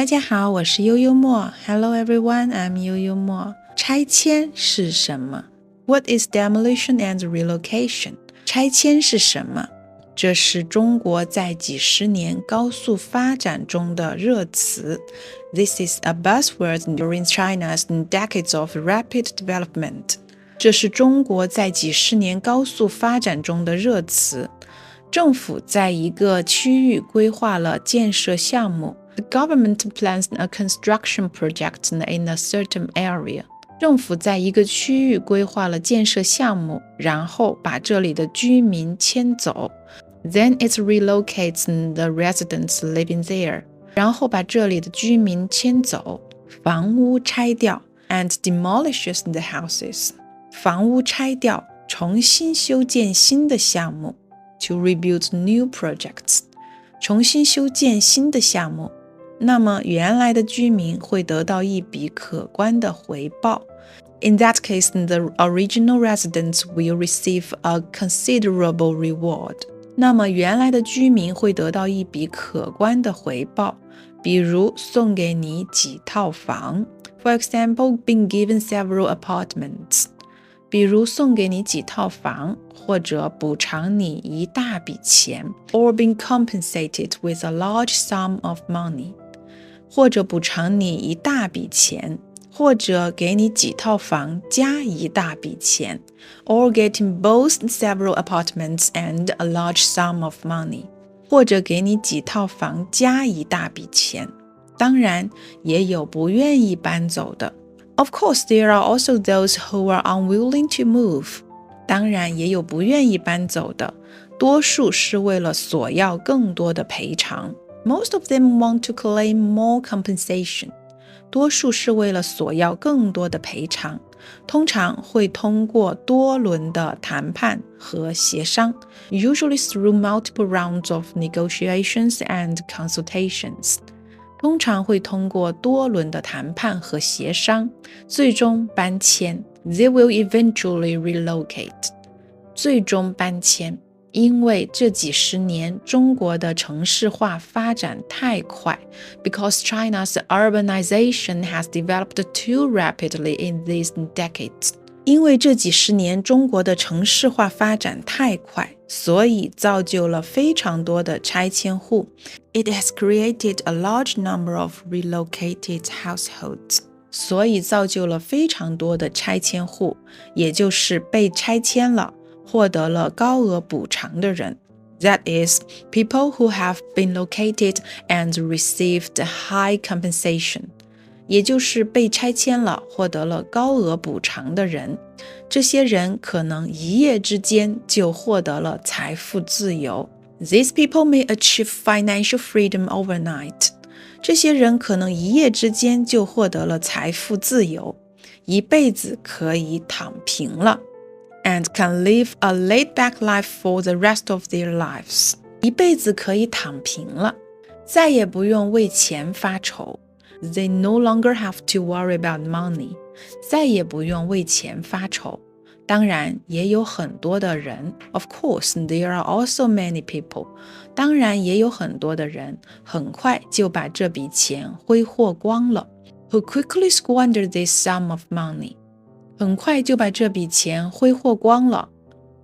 大家好，我是悠悠墨。Hello everyone, I'm 悠悠墨。拆迁是什么？ What is demolition and relocation? 拆迁是什么？这是中国在几十年高速发展中的热词。This is a buzzword during China's decades of rapid development. 这是中国在几十年高速发展中的热词。政府在一个区域规划了建设项目。The government plans a construction project in a certain area. 政府在一个区域规划了建设项目，然后把这里的居民迁走。Then it relocates the residents living there. 然后把这里的居民迁走，房屋拆掉 and demolishes the houses. 房屋拆掉，重新修建新的项目 to rebuild new projects. 重新修建新的项目，那么原来的居民会得到一笔可观的回报。In that case, the original residents will receive a considerable reward. 那么原来的居民会得到一笔可观的回报，比如送给你几套房。For example, being given several apartments. 比如送给你几套房，或者补偿你一大笔钱。Or being compensated with a large sum of money. 或者补偿你一大笔钱，或者给你几套房加一大笔钱。Or getting both several apartments and a large sum of money. 或者给你几套房加一大笔钱。当然，也有不愿意搬走的。Of course, there are also those who are unwilling to move. 当然，也有不愿意搬走的，多数是为了索要更多的赔偿。Most of them want to claim more compensation. 多数是为了索要更多的赔偿，通常会通过多轮的谈判和协商 usually through multiple rounds of negotiations and consultations. 通常会通过多轮的谈判和协商，最终搬迁。They will eventually relocate. 最终搬迁。因为这几十年中国的城市化发展太快 because China's urbanization has developed too rapidly in these decades. 因为这几十年中国的城市化发展太快，所以造就了非常多的拆迁户。It has created a large number of relocated households. 所以造就了非常多的拆迁户，也就是被拆迁了获得了高额补偿的人。That is, people who have been located and received high compensation. 也就是被拆迁了获得了高额补偿的人。这些人可能一夜之间就获得了财富自由。These people may achieve financial freedom overnight. 这些人可能一夜之间就获得了财富自由，一辈子可以躺平了。And can live a laid-back life for the rest of their lives. 一辈子可以躺平了，再也不用为钱发愁。They no longer have to worry about money. 再也不用为钱发愁。当然，也有很多的人 Of course, there are also many people. 当然，也有很多的人很快就把这笔钱挥霍光了。Who quickly squander this sum of money.很快就把这笔钱挥霍光了。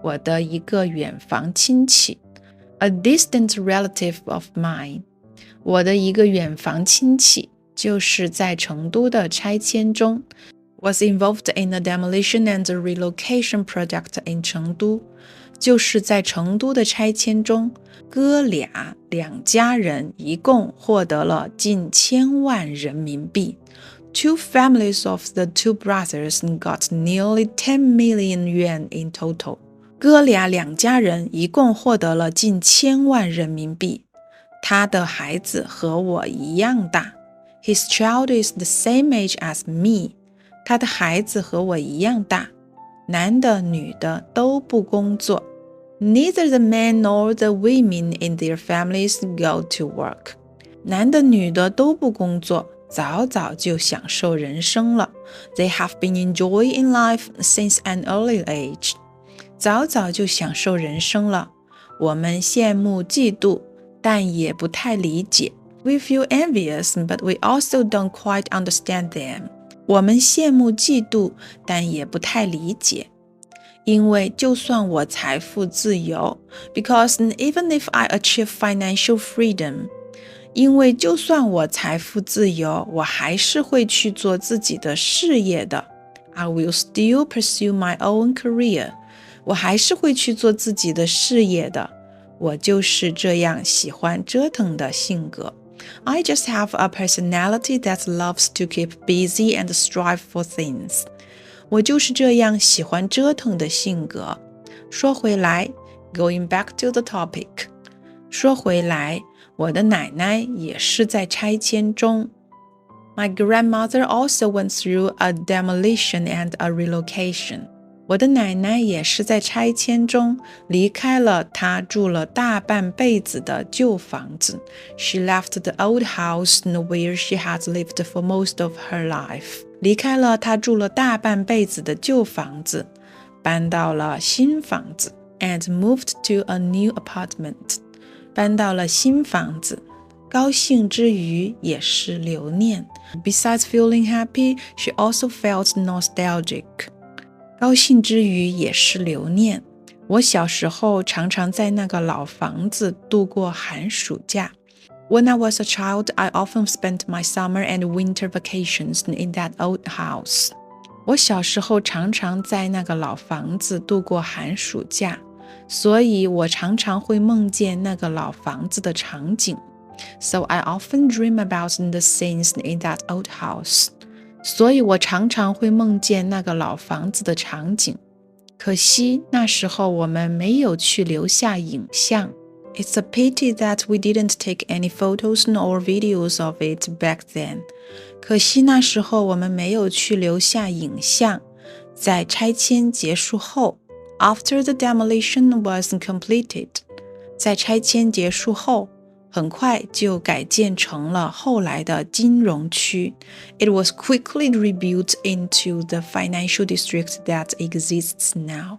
我的一个远房亲戚 A distant relative of mine. 我的一个远房亲戚就是在成都的拆迁中 was involved in a demolition and relocation project in 成都。就是在成都的拆迁中，哥俩两家人一共获得了近1000万人民币。Two families of the two brothers got nearly 10 million yuan in total. 哥俩两家人一共获得了近1000万人民币。他的孩子和我一样大。His child is the same age as me. 他的孩子和我一样大。男的女的都不工作。Neither the men nor the women in their families go to work. 男的女的都不工作。早早就享受人生了。They have been enjoying life since an early age. 早早就享受人生了。我们羡慕嫉妒，但也不太理解。We feel envious, but we also don't quite understand them. 我们羡慕嫉妒，但也不太理解。因为就算我财富自由 because even if I achieve financial freedom 因为就算我财富自由，我还是会去做自己的事业的 I will still pursue my own career 我还是会去做自己的事业的我就是这样喜欢折腾的性格 I just have a personality that loves to keep busy and strive for things我就是这样喜欢折腾的性格。说回来 going back to the topic 说回来我的奶奶也是在拆迁中。My grandmother also went through a demolition and a relocation. 我的奶奶也是在拆迁中离开了她住了大半辈子的旧房子。She left the old house where she had lived for most of her life. 离开了她住了大半辈子的旧房子，搬到了新房子 and moved to a new apartment. 搬到了新房子，高兴之余也是留念。Besides feeling happy, she also felt nostalgic. 高兴之余也是留念。我小时候常常在那个老房子度过寒暑假。When I was a child, I often spent my summer and winter vacations in that old house. 我小时候常常在那个老房子度过寒暑假。所以我常常会梦见那个老房子的场景 So I often dream about the scenes in that old house 所以我常常会梦见那个老房子的场景可惜那时候我们没有去留下影像 It's a pity that we didn't take any photos or videos of it back then 可惜那时候我们没有去留下影像在拆迁结束后After the demolition was completed, 在拆迁结束后，很快就改建成了后来的金融区。It was quickly rebuilt into the financial district that exists now.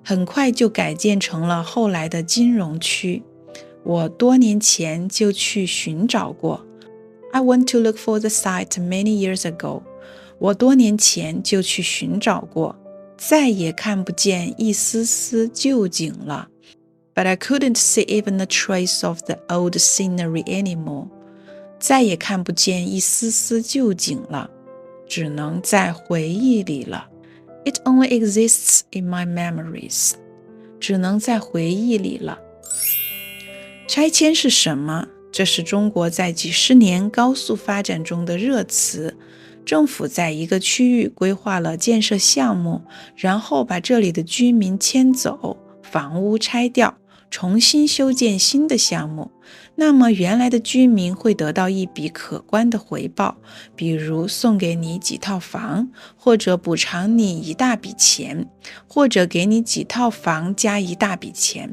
很快就改建成了后来的金融区。我多年前就去寻找过。I went to look for the site many years ago. 我多年前就去寻找过。再也看不见一丝丝旧景了 But I couldn't see even a trace of the old scenery anymore 再也看不见一丝丝旧景了只能在回忆里了 It only exists in my memories 只能在回忆里了拆迁是什么？这是中国在几十年高速发展中的热词政府在一个区域规划了建设项目，然后把这里的居民迁走，房屋拆掉，重新修建新的项目。那么原来的居民会得到一笔可观的回报，比如送给你几套房，或者补偿你一大笔钱，或者给你几套房加一大笔钱。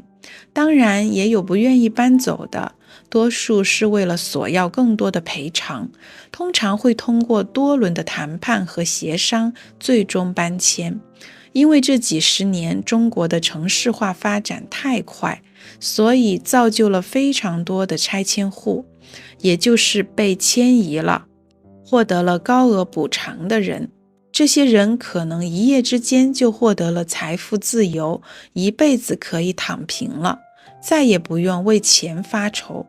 当然也有不愿意搬走的，多数是为了索要更多的赔偿，通常会通过多轮的谈判和协商最终搬迁。因为这几十年中国的城市化发展太快，所以造就了非常多的拆迁户，也就是被迁移了，获得了高额补偿的人。这些人可能一夜之间就获得了财富自由，一辈子可以躺平了，再也不用为钱发愁。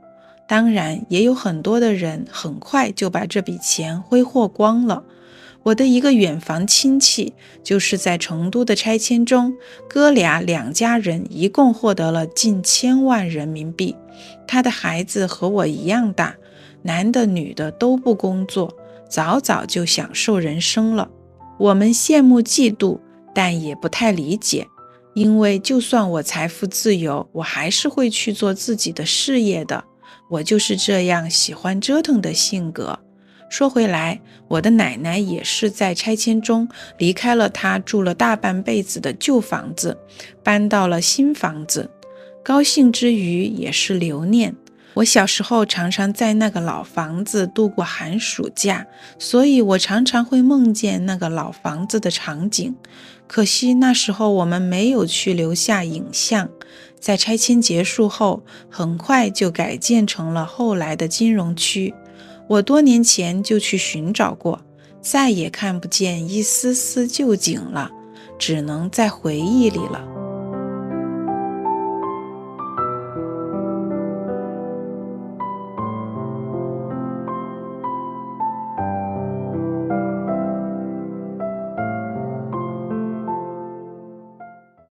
当然，也有很多的人很快就把这笔钱挥霍光了。我的一个远房亲戚，就是在成都的拆迁中，哥俩两家人一共获得了近1000万人民币。他的孩子和我一样大，男的女的都不工作，早早就享受人生了。我们羡慕嫉妒，但也不太理解，因为就算我财富自由，我还是会去做自己的事业的。我就是这样喜欢折腾的性格。说回来，我的奶奶也是在拆迁中离开了她住了大半辈子的旧房子，搬到了新房子。高兴之余也是留念。我小时候常常在那个老房子度过寒暑假，所以我常常会梦见那个老房子的场景。可惜那时候我们没有去留下影像，在拆迁结束后，很快就改建成了后来的金融区。我多年前就去寻找过，再也看不见一丝丝旧景了，只能在回忆里了。